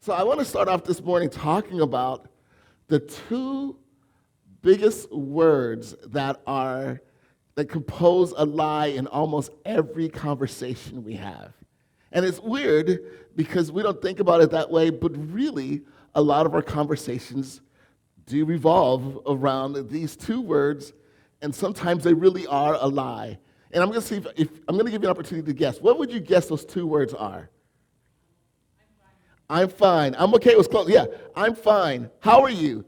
So I want to start off this morning talking about the two biggest words that compose a lie in almost every conversation we have. And it's weird because we don't think about it that way, but really a lot of our conversations do revolve around these two words, and sometimes they really are a lie. And I'm going to see if I'm going to give you an opportunity to guess. What would you guess those two words are? I'm fine. I'm okay. It was close. Yeah, I'm fine. How are you?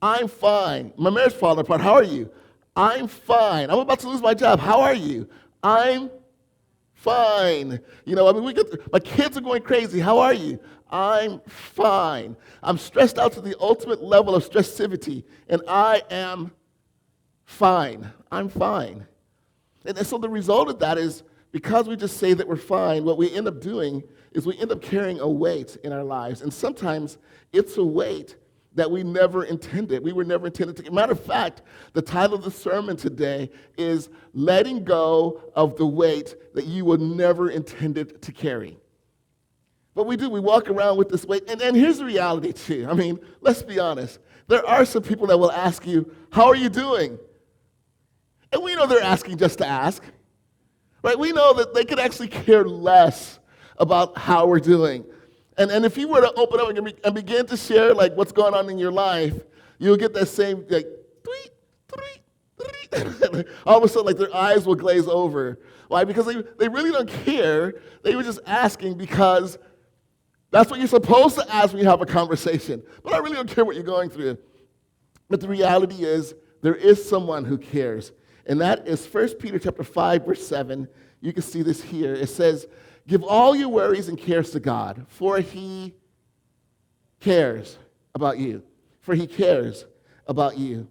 I'm fine. My marriage falling apart. How are you? I'm fine. I'm about to lose my job. How are you? I'm fine. My kids are going crazy. How are you? I'm fine. I'm stressed out to the ultimate level of stressivity, and I am fine. I'm fine. And so the result of that is, because we just say that we're fine, what we end up doing is we end up carrying a weight in our lives. And sometimes it's a weight that we never intended. We were never intended to. Matter of fact, the title of the sermon today is Letting Go of the Weight That You Were Never Intended to Carry. But we do. We walk around with this weight. And here's the reality, too. I mean, let's be honest. There are some people that will ask you, how are you doing? And we know they're asking just to ask. Right? We know that they could actually care less about how we're doing. And if you were to open up and begin to share like what's going on in your life, you'll get that same like tweet, tweet, tweet. All of a sudden, like their eyes will glaze over. Why? Because they really don't care. They were just asking because that's what you're supposed to ask when you have a conversation. But I really don't care what you're going through. But the reality is there is someone who cares. And that is 1 Peter chapter 5, verse 7. You can see this here. It says, give all your worries and cares to God, for he cares about you. For he cares about you.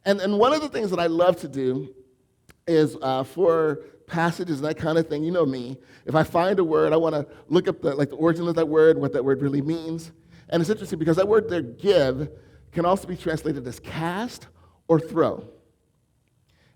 And one of the things that I love to do is for passages and that kind of thing, you know me, if I find a word, I want to look up the origin of that word, what that word really means. And it's interesting because that word there, give, can also be translated as cast or throw.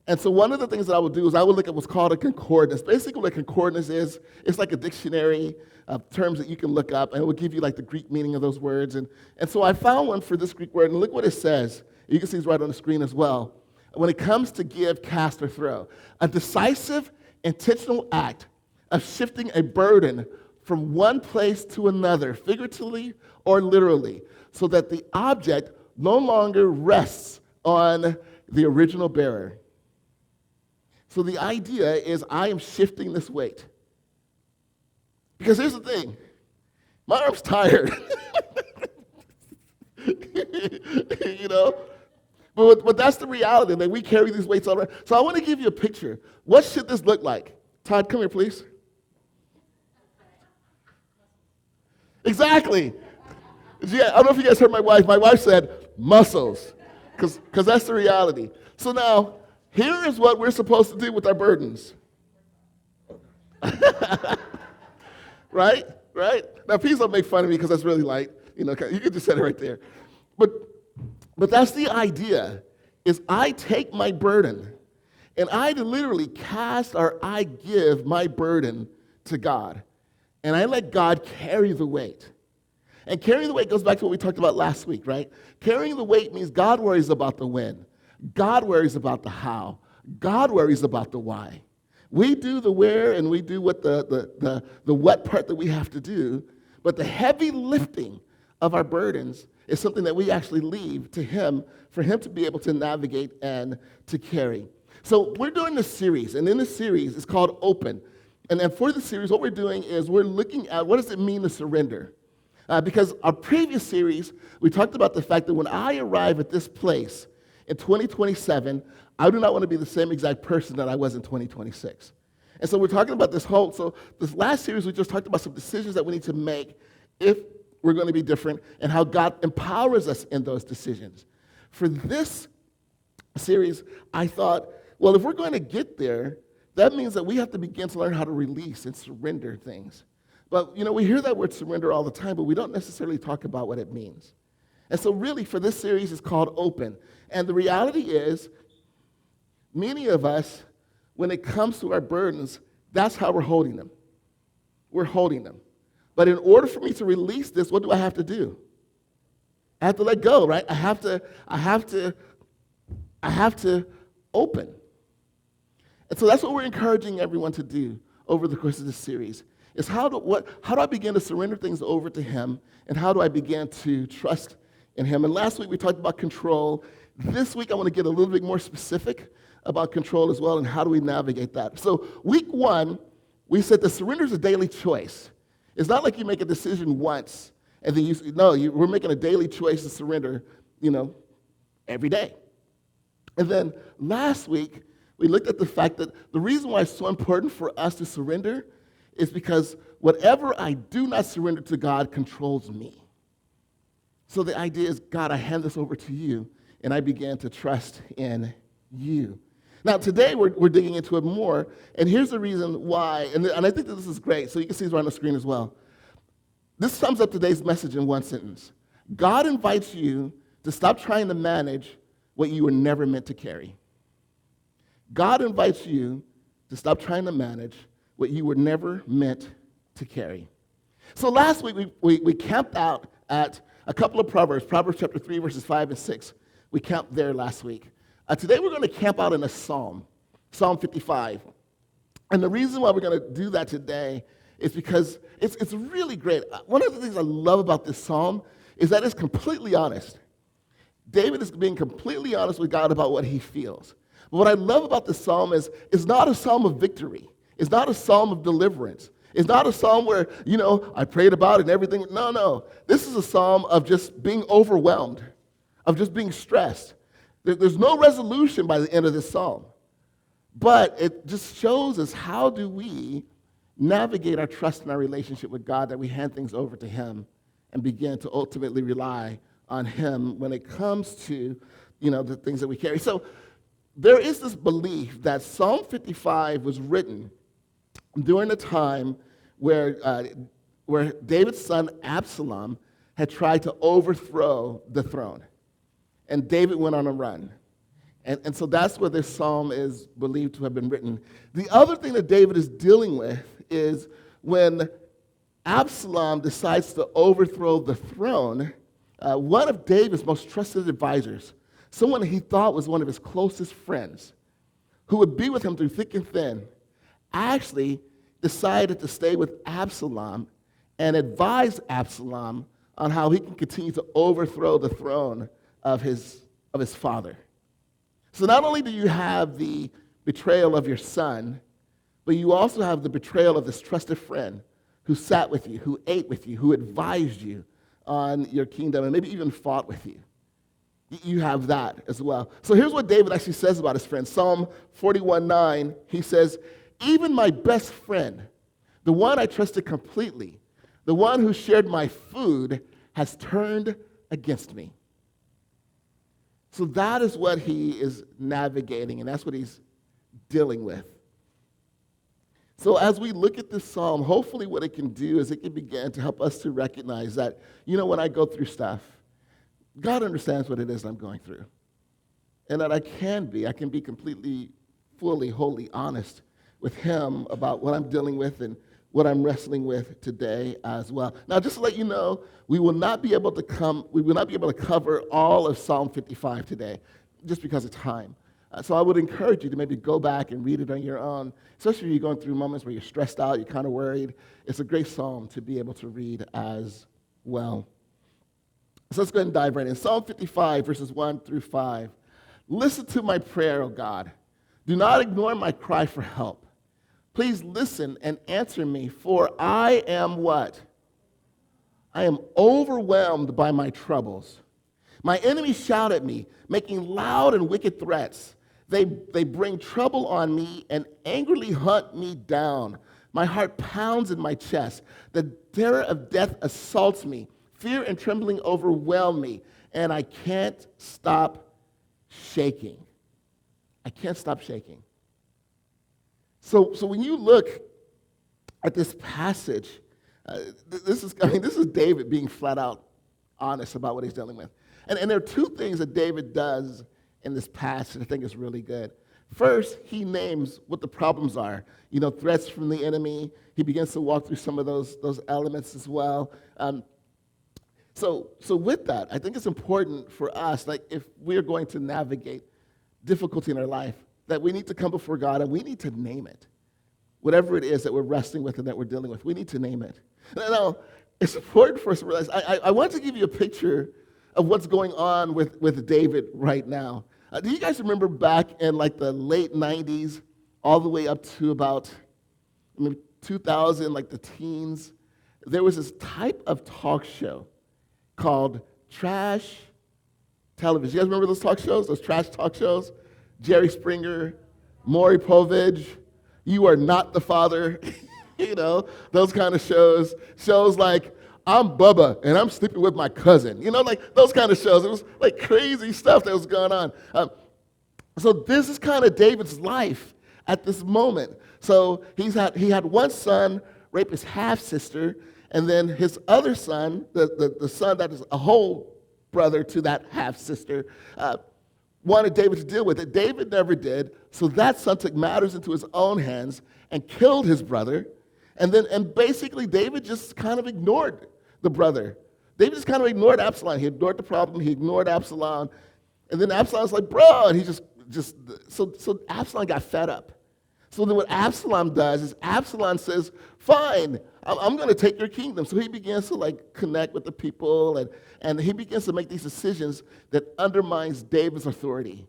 And so one of the things that I would do is I would look at what's called a concordance. Basically what a concordance is, it's like a dictionary of terms that you can look up, and it will give you like the Greek meaning of those words. And so I found one for this Greek word, and look what it says. You can see it's right on the screen as well. When it comes to give, cast, or throw, a decisive, intentional act of shifting a burden from one place to another, figuratively or literally, so that the object no longer rests on the original bearer. So the idea is I am shifting this weight. Because here's the thing. My arm's tired. But that's the reality, that we carry these weights all around. So I want to give you a picture. What should this look like? Todd, come here, please. Exactly. Yeah, I don't know if you guys heard my wife. My wife said muscles, because that's the reality. So now, here is what we're supposed to do with our burdens. Right? Now, please don't make fun of me because that's really light. You can just set it right there. But that's the idea, is I take my burden and I literally cast or I give my burden to God. And I let God carry the weight. And carrying the weight goes back to what we talked about last week, right? Carrying the weight means God worries about the when. God worries about the how. God worries about the why. We do the where and we do what the what part that we have to do, but the heavy lifting of our burdens is something that we actually leave to him for him to be able to navigate and to carry. So we're doing this series, and in this series, it's called Open. And then for the series, what we're doing is we're looking at what does it mean to surrender? Because our previous series, we talked about the fact that when I arrive at this place in 2027, I do not want to be the same exact person that I was in 2026. And so we're talking about this last series, we just talked about some decisions that we need to make if we're going to be different and how God empowers us in those decisions. For this series, I thought, well, if we're going to get there, that means that we have to begin to learn how to release and surrender things. But, we hear that word surrender all the time, but we don't necessarily talk about what it means. And so really, for this series, it's called Open. And the reality is, many of us, when it comes to our burdens, that's how we're holding them. We're holding them. But in order for me to release this, what do I have to do? I have to let go, right? I have to open. And so that's what we're encouraging everyone to do over the course of this series, is how do I begin to surrender things over to him, and how do I begin to trust in him? And last week we talked about control. This week I want to get a little bit more specific about control as well, and how do we navigate that. So week 1, we said that surrender is a daily choice. It's not like you make a decision once, and then we're making a daily choice to surrender, every day. And then last week, we looked at the fact that the reason why it's so important for us to surrender is because whatever I do not surrender to God controls me. So the idea is, God, I hand this over to you, and I began to trust in you. Now, today we're digging into it more, and here's the reason why, and I think that this is great, so you can see this right on the screen as well. This sums up today's message in one sentence. God invites you to stop trying to manage what you were never meant to carry. God invites you to stop trying to manage what you were never meant to carry. So last week we camped out at a couple of Proverbs chapter 3, verses 5 and 6. We camped there last week. Today we're going to camp out in a psalm, Psalm 55. And the reason why we're going to do that today is because it's really great. One of the things I love about this psalm is that it's completely honest. David is being completely honest with God about what he feels. But what I love about this psalm is it's not a psalm of victory. It's not a psalm of deliverance. It's not a psalm where, I prayed about it and everything. No. This is a psalm of just being overwhelmed, of just being stressed. There's no resolution by the end of this psalm. But it just shows us, how do we navigate our trust in our relationship with God, that we hand things over to him and begin to ultimately rely on him when it comes to, the things that we carry. So there is this belief that Psalm 55 was written during a time where David's son Absalom had tried to overthrow the throne. And David went on a run. And so that's where this psalm is believed to have been written. The other thing that David is dealing with is when Absalom decides to overthrow the throne, one of David's most trusted advisors, someone he thought was one of his closest friends, who would be with him through thick and thin, actually decided to stay with Absalom and advise Absalom on how he can continue to overthrow the throne of his father. So not only do you have the betrayal of your son, but you also have the betrayal of this trusted friend who sat with you, who ate with you, who advised you on your kingdom, and maybe even fought with you. You have that as well. So here's what David actually says about his friend. Psalm 41:9, he says, "Even my best friend, the one I trusted completely, the one who shared my food, has turned against me." So that is what he is navigating, and that's what he's dealing with. So as we look at this psalm, hopefully what it can do is it can begin to help us to recognize that, when I go through stuff, God understands what it is I'm going through. And that I can be completely, fully, wholly honest with him about what I'm dealing with and what I'm wrestling with today as well. Now, just to let you know, we will not be able to cover all of Psalm 55 today, just because of time. So I would encourage you to maybe go back and read it on your own, especially if you're going through moments where you're stressed out, you're kind of worried. It's a great psalm to be able to read as well. So let's go ahead and dive right in. Psalm 55, verses 1 through 5. "Listen to my prayer, O God. Do not ignore my cry for help. Please listen and answer me, for I am" what? "I am overwhelmed by my troubles. My enemies shout at me, making loud and wicked threats. They bring trouble on me and angrily hunt me down. My heart pounds in my chest. The terror of death assaults me. Fear and trembling overwhelm me, and I can't stop shaking." I can't stop shaking. So when you look at this passage, this is David being flat out honest about what he's dealing with. And there are two things that David does in this passage I think is really good. First, he names what the problems are. Threats from the enemy. He begins to walk through some of those elements as well. So with that, I think it's important for us, like if we're going to navigate difficulty in our life, that we need to come before God and we need to name it. Whatever it is that we're wrestling with and that we're dealing with, we need to name it. Now, it's important for us to realize, I want to give you a picture of what's going on with David right now. Do you guys remember back in like the late 90s, all the way up to about 2000, like the teens, there was this type of talk show called trash television. You guys remember those talk shows, those trash talk shows? Jerry Springer, Maury Povich, You Are Not the Father, those kind of shows. Shows like, I'm Bubba, and I'm sleeping with my cousin. Like those kind of shows. It was like crazy stuff that was going on. So this is kind of David's life at this moment. So he had one son rape his half-sister, and then his other son, the son that is a whole brother to that half-sister, wanted David to deal with it. David never did, so that son took matters into his own hands and killed his brother. And basically David just kind of ignored the brother. David just kind of ignored Absalom. He ignored the problem. He ignored Absalom. And then Absalom's like, bro, and he so Absalom got fed up. So then what Absalom does is Absalom says, fine, I'm going to take your kingdom. So he begins to connect with the people, and he begins to make these decisions that undermines David's authority.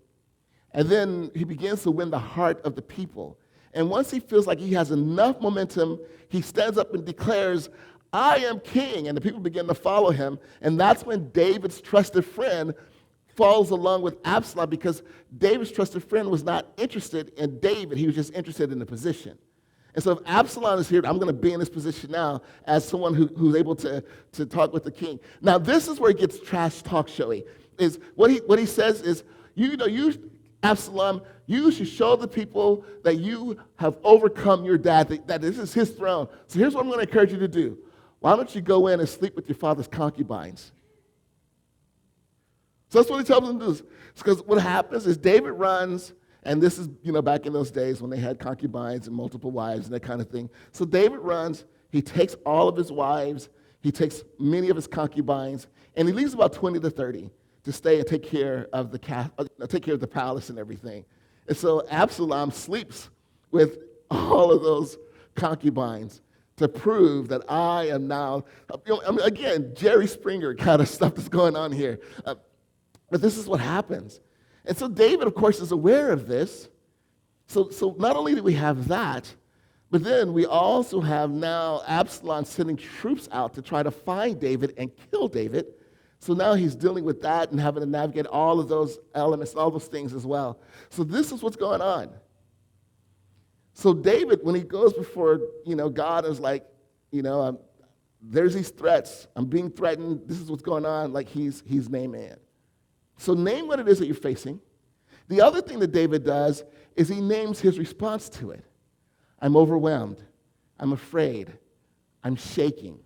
And then he begins to win the heart of the people. And once he feels like he has enough momentum, he stands up and declares, I am king. And the people begin to follow him. And that's when David's trusted friend falls along with Absalom, because David's trusted friend was not interested in David. He was just interested in the position. And so if Absalom is here, I'm going to be in this position now as someone who's able to talk with the king. Now, this is where it gets trash talk showy. Is what he says is, you, Absalom, you should show the people that you have overcome your dad, that this is his throne. So here's what I'm going to encourage you to do. Why don't you go in and sleep with your father's concubines? So that's what he tells them to do. Because what happens is David runs, and this is, back in those days when they had concubines and multiple wives and that kind of thing. So David runs, he takes all of his wives, he takes many of his concubines, and he leaves about 20 to 30 to stay and take care of the palace and everything. And so Absalom sleeps with all of those concubines to prove that I am now, again, Jerry Springer kind of stuff that's going on here. But this is what happens. And so David, of course, is aware of this. So not only do we have that, but then we also have now Absalom sending troops out to try to find David and kill David. So now he's dealing with that and having to navigate all of those elements, all those things as well. So this is what's going on. So David, when he goes before, God is like, there's these threats. I'm being threatened. This is what's going on. Like he's naming it. So name what it is that you're facing. The other thing that David does is he names his response to it. I'm overwhelmed. I'm afraid. I'm shaking.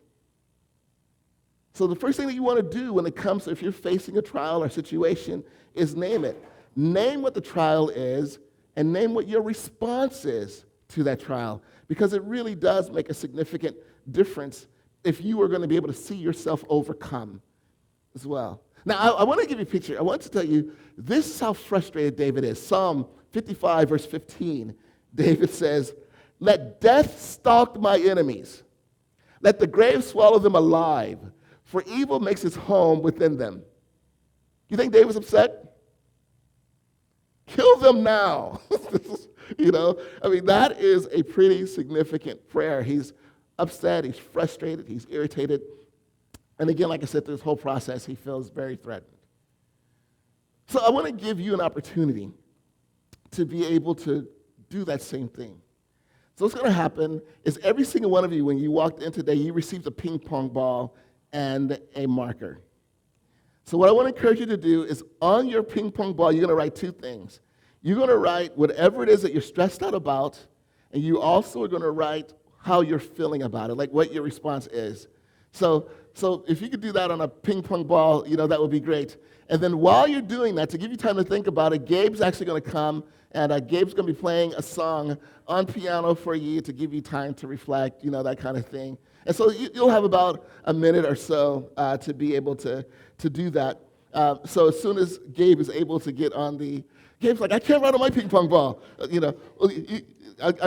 So the first thing that you want to do when it comes to if you're facing a trial or situation is name it. Name what the trial is and name what your response is to that trial, because it really does make a significant difference if you are going to be able to see yourself overcome as well. Now, I want to give you a picture. I want to tell you, this is how frustrated David is. Psalm 55, verse 15, David says, let death stalk my enemies. Let the grave swallow them alive, for evil makes its home within them. You think David's upset? Kill them now. That is a pretty significant prayer. He's upset, he's frustrated, he's irritated. And again, like I said, through this whole process, he feels very threatened. So I want to give you an opportunity to be able to do that same thing. So what's going to happen is every single one of you, when you walked in today, you received a ping pong ball and a marker. So what I want to encourage you to do is on your ping pong ball, you're going to write two things. You're going to write whatever it is that you're stressed out about, and you also are going to write how you're feeling about it, like what your response is. So if you could do that on a ping pong ball, that would be great. And then while you're doing that, to give you time to think about it, Gabe's actually going to come And Gabe's going to be playing a song on piano for you to give you time to reflect, that kind of thing. And so you'll have about a minute or so to be able to do that. So as soon as Gabe is able to get on Gabe's like, I can't run on my ping pong ball. I'll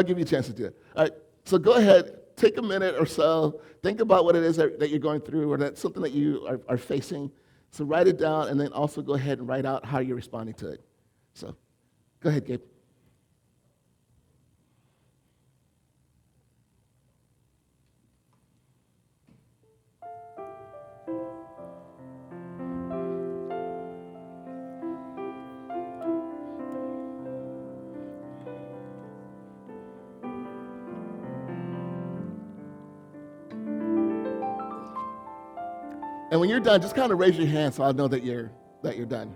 give you a chance to do it. All right, so go ahead, take a minute or so, think about what it is that you're going through or that's something that you are facing. So write it down and then also go ahead and write out how you're responding to it. So go ahead, Gabe. And when you're done, just kind of raise your hand so I'll know that you're done.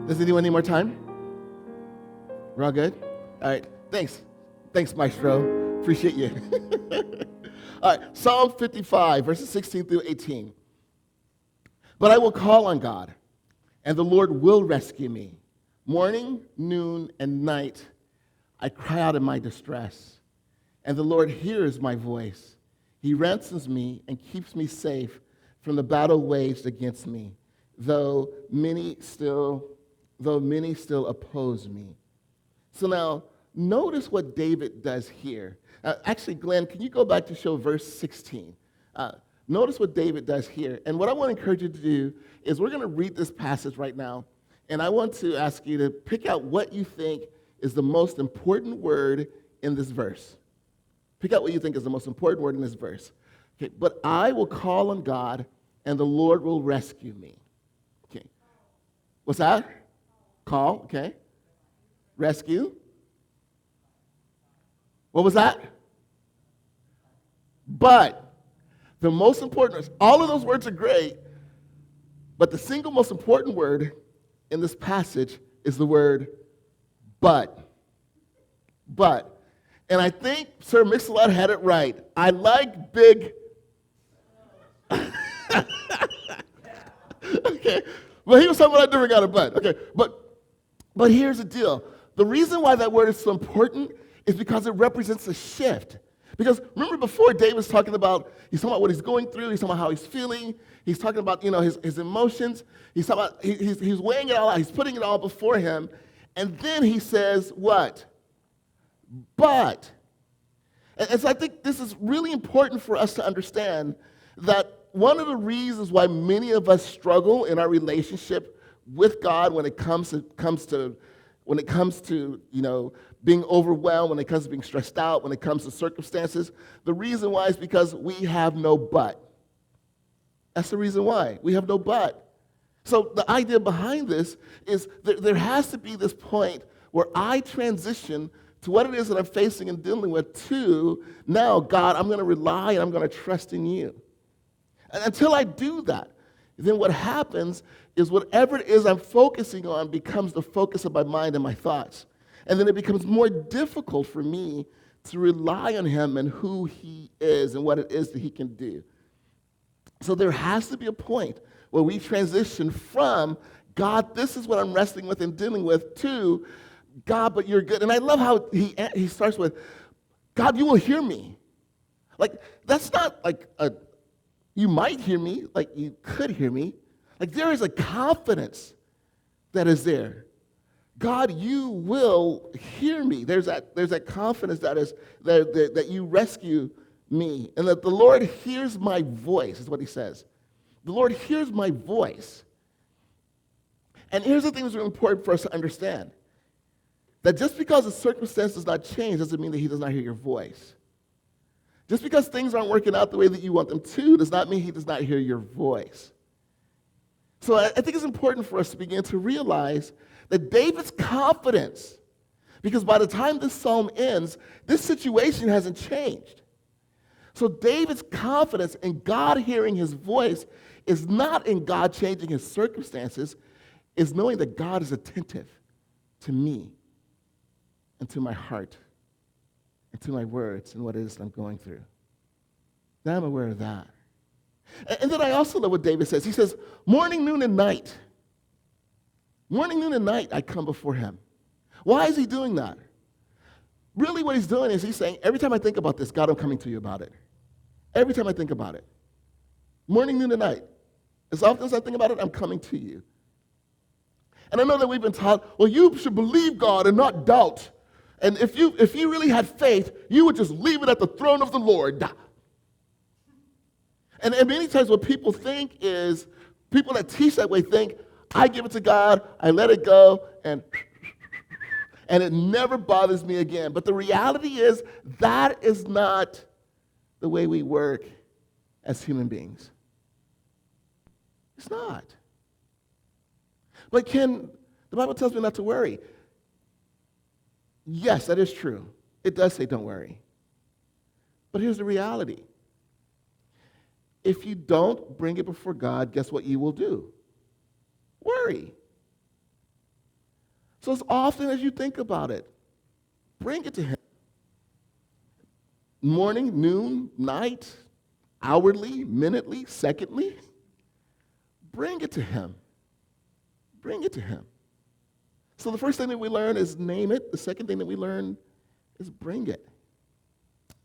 Does anyone need more time? We're all good? All right, thanks. Thanks, Maestro. Appreciate you. All right, Psalm 55, verses 16 through 18. But I will call on God, and the Lord will rescue me. Morning, noon, and night, I cry out in my distress, and the Lord hears my voice. He ransoms me and keeps me safe from the battle waged against me, though many still oppose me. So now, notice what David does here. Actually, Glenn, can you go back to show verse 16? Notice what David does here. And what I want to encourage you to do is we're going to read this passage right now, and I want to ask you to pick out what you think is the most important word in this verse. Pick out what you think is the most important word in this verse. Okay, but I will call on God, and the Lord will rescue me. Okay, what's that? Call, okay. Rescue. What was that? But the most important, all of those words are great, but the single most important word in this passage is the word but. But. And I think Sir Mix-a-Lot had it right. I like big. Okay. Well, he was talking about a different kind of but. Okay. But here's the deal. The reason why that word is so important is because it represents a shift. Because remember before David was talking about, he's talking about what he's going through, he's talking about how he's feeling, he's talking about, his emotions, he's talking about, he's weighing it all out, he's putting it all before him, and then he says what? But. And so I think this is really important for us to understand that one of the reasons why many of us struggle in our relationship with God when it comes to being overwhelmed, when it comes to being stressed out, when it comes to circumstances, the reason why is because we have no but. That's the reason why. We have no but. So the idea behind this is there has to be this point where I transition to what it is that I'm facing and dealing with to, now, God, I'm going to rely and I'm going to trust in you. And until I do that, then what happens is whatever it is I'm focusing on becomes the focus of my mind and my thoughts. And then it becomes more difficult for me to rely on him and who he is and what it is that he can do. So there has to be a point where we transition from, God, this is what I'm wrestling with and dealing with, to, God, but you're good. And I love how he starts with, God, you will hear me. Like, that's not like you might hear me, like you could hear me. Like there is a confidence that is there. God, you will hear me. There's that confidence that you rescue me, and that the Lord hears my voice, is what he says. The Lord hears my voice. And here's the thing that's really important for us to understand. That just because the circumstance does not change doesn't mean that he does not hear your voice. Just because things aren't working out the way that you want them to does not mean he does not hear your voice. So I think it's important for us to begin to realize that David's confidence, because by the time this psalm ends, this situation hasn't changed. So David's confidence in God hearing his voice is not in God changing his circumstances, is knowing that God is attentive to me and to my heart and to my words and what it is that I'm going through. Now I'm aware of that. And then I also love what David says. He says, morning, noon, and night. Morning, noon, and night I come before him. Why is he doing that? Really what he's doing is he's saying, every time I think about this, God, I'm coming to you about it. Every time I think about it. Morning, noon, and night. As often as I think about it, I'm coming to you. And I know that we've been taught, well, you should believe God and not doubt. And if you really had faith, you would just leave it at the throne of the Lord. And many times what people think is, people that teach that way think, I give it to God, I let it go, and it never bothers me again. But the reality is, that is not the way we work as human beings. It's not. But the Bible tells me not to worry. Yes, that is true. It does say don't worry. But here's the reality. If you don't bring it before God, guess what you will do? Worry. So as often as you think about it, bring it to him. Morning, noon, night, hourly, minutely, secondly. Bring it to him. Bring it to him. So the first thing that we learn is name it. The second thing that we learn is bring it.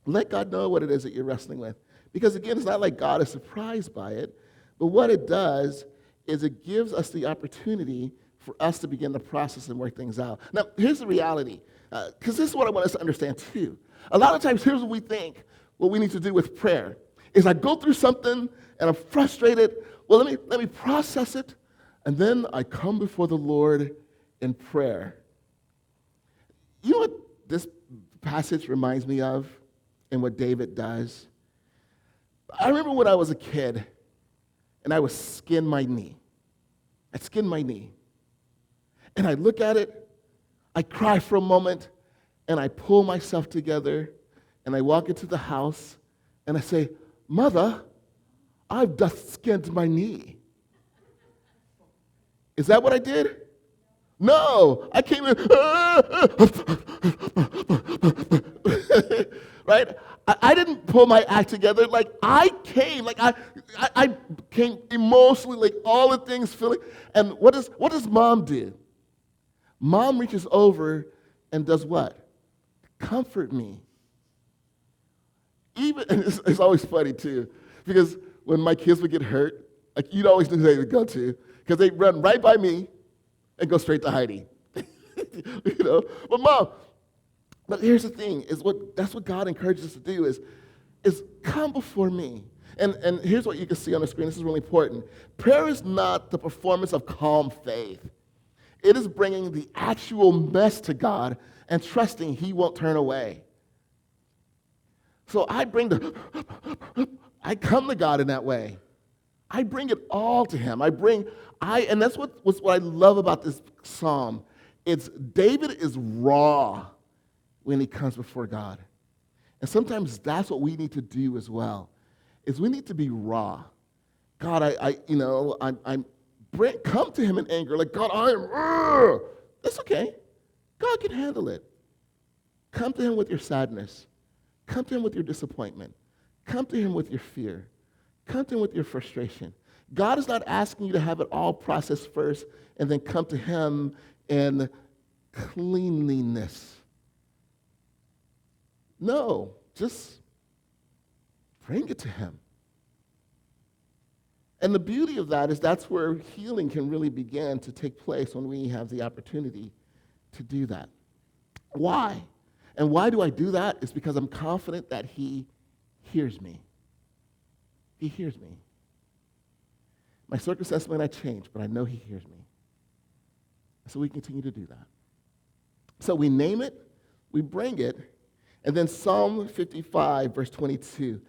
Let God know what it is that you're wrestling with. Because again, it's not like God is surprised by it, but what it does is it gives us the opportunity for us to begin the process and work things out. Now, here's the reality, because this is what I want us to understand too. A lot of times, here's what we think, what we need to do with prayer, is I go through something and I'm frustrated. Well, let me process it, and then I come before the Lord in prayer. You know what this passage reminds me of and what David does? I remember when I was a kid and I would skin my knee. I'd skin my knee. And I look at it, I cry for a moment, and I pull myself together, and I walk into the house, and I say, Mother, I've just skinned my knee. Is that what I did? No, I came in, right? I didn't pull my act together. Like, I came emotionally, like all the things feeling. And what does mom do? Mom reaches over and does what? Comfort me. And it's always funny too, because when my kids would get hurt, like you'd always know who they would go to, because they'd run right by me and go straight to Heidi. But here's the thing, that's what God encourages us to do is come before me. And here's what you can see on the screen. This is really important. Prayer is not the performance of calm faith. It is bringing the actual mess to God and trusting he won't turn away. So I come to God in that way. I bring it all to him. And that's what I love about this psalm. It's David is raw when he comes before God. And sometimes that's what we need to do as well, is we need to be raw. God, come to him in anger, like, God, that's okay. God can handle it. Come to him with your sadness. Come to him with your disappointment. Come to him with your fear. Come to him with your frustration. God is not asking you to have it all processed first and then come to him in cleanliness. No, just bring it to him. And the beauty of that is that's where healing can really begin to take place, when we have the opportunity to do that. Why? And why do I do that? It's because I'm confident that he hears me. He hears me. My circumstances may not change, but I know he hears me. So we continue to do that. So we name it, we bring it, and then Psalm 55, verse 22.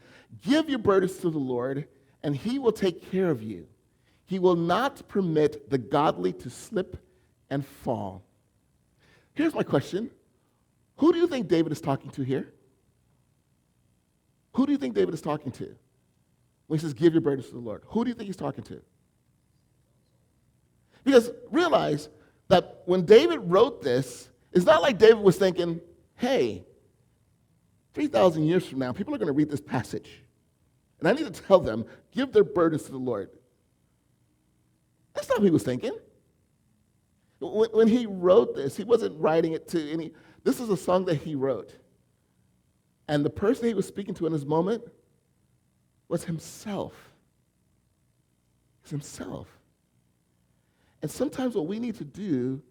Give your burdens to the Lord, and he will take care of you. He will not permit the godly to slip and fall. Here's my question. Who do you think David is talking to here? Who do you think David is talking to when he says, give your burdens to the Lord? Who do you think he's talking to? Because realize that when David wrote this, it's not like David was thinking, hey, 3,000 years from now, people are going to read this passage. And I need to tell them, give their burdens to the Lord. That's not what he was thinking. When he wrote this, he wasn't writing it to any, this is a song that he wrote. And the person he was speaking to in this moment was himself. It's himself. And sometimes what we need to do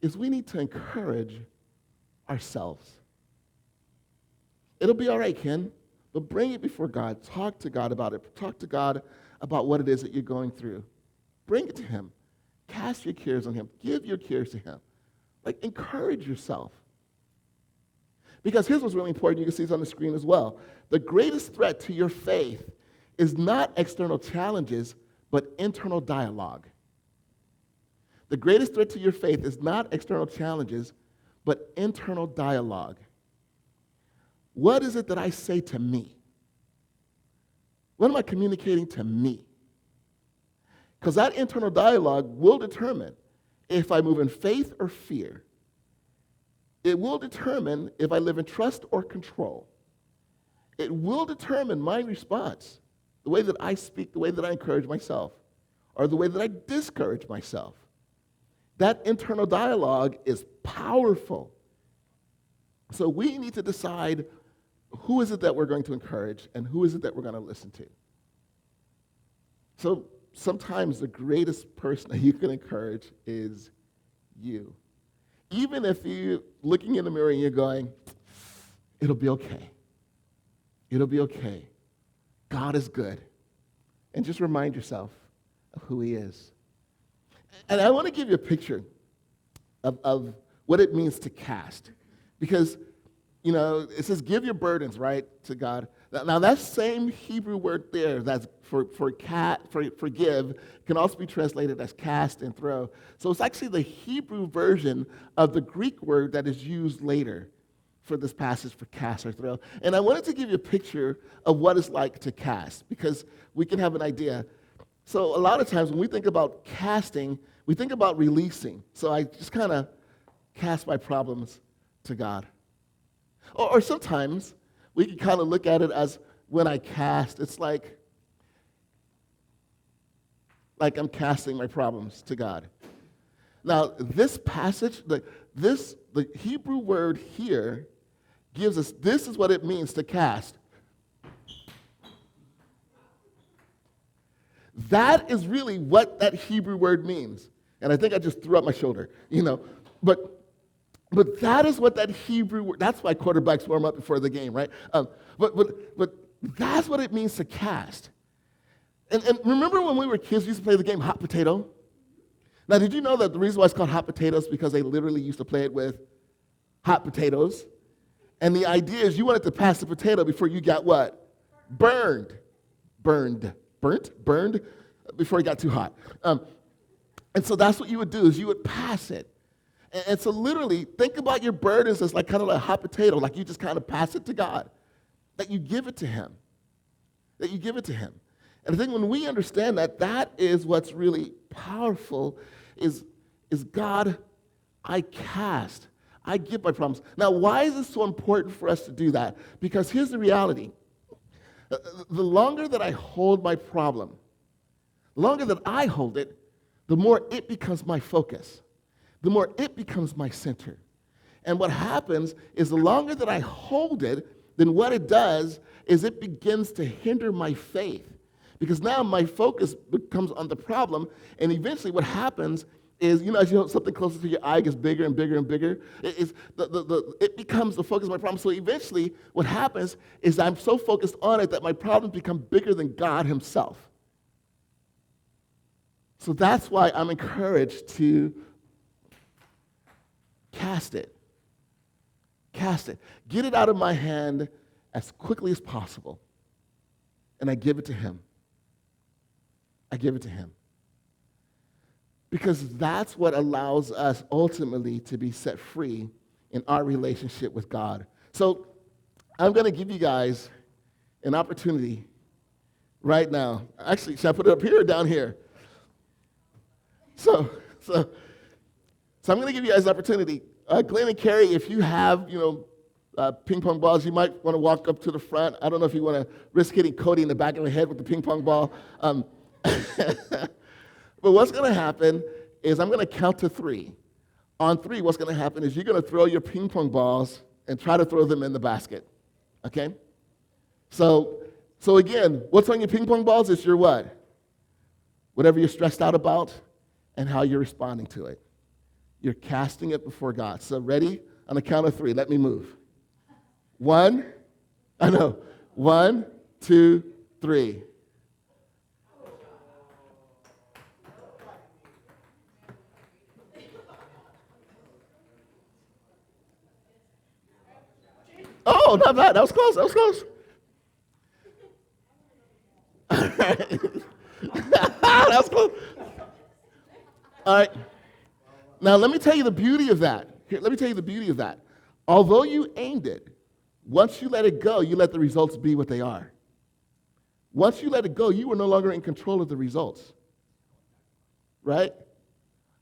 is we need to encourage ourselves. It'll be all right, Ken, but bring it before God. Talk to God about it. Talk to God about what it is that you're going through. Bring it to him. Cast your cares on him. Give your cares to him. Like, encourage yourself. Because here's what's really important. You can see this on the screen as well. The greatest threat to your faith is not external challenges, but internal dialogue. The greatest threat to your faith is not external challenges, but internal dialogue. What is it that I say to me? What am I communicating to me? Because that internal dialogue will determine if I move in faith or fear. It will determine if I live in trust or control. It will determine my response, the way that I speak, the way that I encourage myself, or the way that I discourage myself. That internal dialogue is powerful. So we need to decide who is it that we're going to encourage and who is it that we're going to listen to. So sometimes the greatest person that you can encourage is you. Even if you're looking in the mirror and you're going, it'll be okay. It'll be okay. God is good. And just remind yourself of who he is. And I want to give you a picture of what it means to cast. Because, you know, it says give your burdens, right, to God. Now that same Hebrew word there, that's for forgive, can also be translated as cast and throw. So it's actually the Hebrew version of the Greek word that is used later for this passage for cast or throw. And I wanted to give you a picture of what it's like to cast, because we can have an idea. So a lot of times when we think about casting, we think about releasing. So I just kind of cast my problems to God. Or sometimes we can kind of look at it as when I cast, it's like I'm casting my problems to God. Now, this passage, the Hebrew word here gives us, this is what it means to cast. That is really what that Hebrew word means. And I think I just threw up my shoulder, you know. But that is what that Hebrew word, that's why quarterbacks warm up before the game, right? But that's what it means to cast. And remember when we were kids, we used to play the game hot potato? Now, did you know that the reason why it's called hot potatoes is because they literally used to play it with hot potatoes? And the idea is you wanted to pass the potato before you got what? Burned before it got too hot. And so that's what you would do, is you would pass it. And so literally, think about your burdens as like kind of like a hot potato, like you just kind of pass it to God, that you give it to him, that you give it to him. And I think when we understand that, that is what's really powerful, is God, I cast, I give my problems. Now, why is it so important for us to do that? Because here's the reality. The longer that I hold my problem, the longer that I hold it, the more it becomes my focus. The more it becomes my center. And what happens is the longer that I hold it, then what it does is it begins to hinder my faith. Because now my focus becomes on the problem, and eventually what happens is, as you hold something closer to your eye, it gets bigger and bigger and bigger. It becomes the focus of my problem. So eventually, what happens is I'm so focused on it that my problems become bigger than God himself. So that's why I'm encouraged to cast it. Cast it. Get it out of my hand as quickly as possible. And I give it to him. I give it to him. Because that's what allows us ultimately to be set free in our relationship with God. So I'm going to give you guys an opportunity right now. Actually, should I put it up here or down here? So I'm going to give you guys an opportunity. Glenn and Carrie, if you have, ping pong balls, you might want to walk up to the front. I don't know if you want to risk hitting Cody in the back of the head with the ping pong ball. But what's going to happen is I'm going to count to 3. On 3, what's going to happen is you're going to throw your ping pong balls and try to throw them in the basket. Okay? So again, what's on your ping pong balls is your what? Whatever you're stressed out about and how you're responding to it. You're casting it before God. So ready? On the count of 3, let me move. 1, 2, 3. Oh, not bad. That was close. That was close. That was close. All right. Now, let me tell you the beauty of that. Here, let me tell you the beauty of that. Although you aimed it, once you let it go, you let the results be what they are. Once you let it go, you are no longer in control of the results. Right?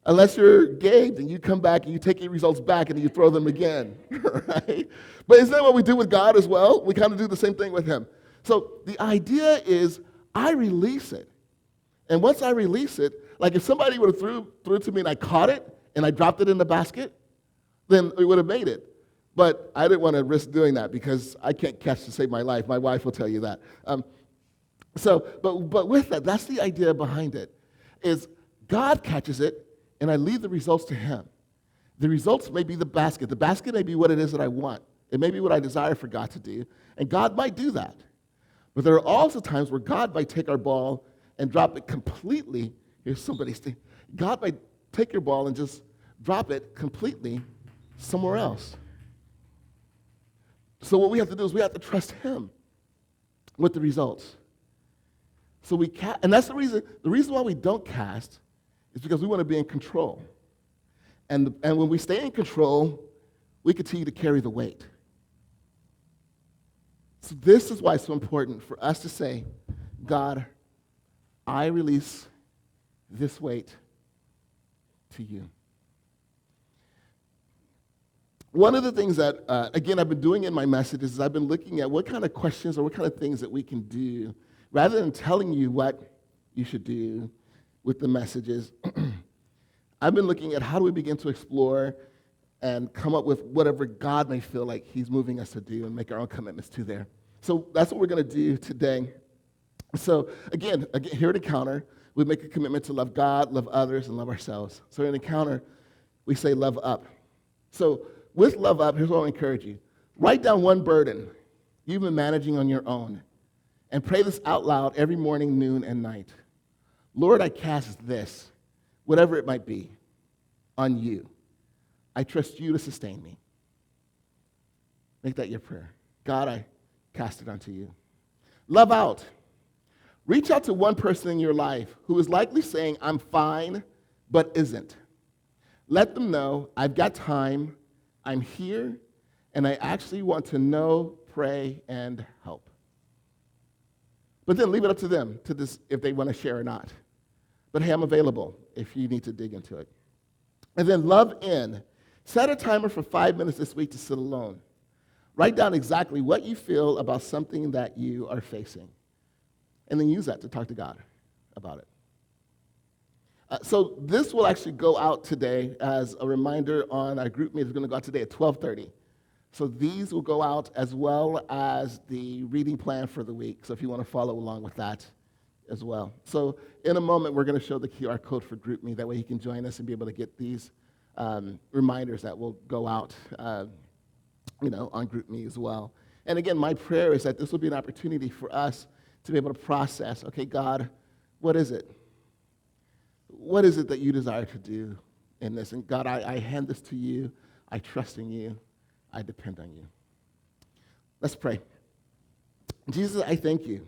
Unless you're Gabe, and you come back and you take your results back and you throw them again. Right? But isn't that what we do with God as well? We kind of do the same thing with him. So the idea is I release it. And once I release it, like if somebody would have threw it to me and I caught it and I dropped it in the basket, then we would have made it. But I didn't want to risk doing that because I can't catch to save my life. My wife will tell you that. But with that, that's the idea behind it, is God catches it and I leave the results to him. The results may be the basket. The basket may be what it is that I want. It may be what I desire for God to do, and God might do that. But there are also times where God might take our ball and drop it completely. Here's somebody's thing. God might take your ball and just drop it completely somewhere else. So what we have to do is we have to trust him with the results. So and that's the reason why we don't cast is because we want to be in control. And when we stay in control, we continue to carry the weight. So this is why it's so important for us to say, God, I release this weight to you. One of the things that, again, I've been doing in my messages is I've been looking at what kind of questions or what kind of things that we can do. Rather than telling you what you should do with the messages, I've been looking at how do we begin to explore and come up with whatever God may feel like he's moving us to do and make our own commitments to there. So that's what we're going to do today. So again, here at Encounter, we make a commitment to love God, love others, and love ourselves. So in Encounter, we say love up. So with love up, here's what I'll encourage you. Write down one burden you've been managing on your own and pray this out loud every morning, noon, and night. Lord, I cast this, whatever it might be, on you. I trust you to sustain me. Make that your prayer. God, I cast it onto you. Love out. Reach out to one person in your life who is likely saying, I'm fine, but isn't. Let them know, I've got time, I'm here, and I actually want to know, pray, and help. But then leave it up to them if they want to share or not. But hey, I'm available if you need to dig into it. And then love in. Set a timer for 5 minutes this week to sit alone. Write down exactly what you feel about something that you are facing. And then use that to talk to God about it. So this will actually go out today as a reminder on our group meeting. It's going to go out today at 12:30. So these will go out as well as the reading plan for the week. So if you want to follow along with that, as well. So in a moment, we're going to show the QR code for GroupMe. That way he can join us and be able to get these reminders that will go out on GroupMe as well. And again, my prayer is that this will be an opportunity for us to be able to process, okay, God, what is it? What is it that you desire to do in this? And God, I hand this to you. I trust in you. I depend on you. Let's pray. Jesus, I thank you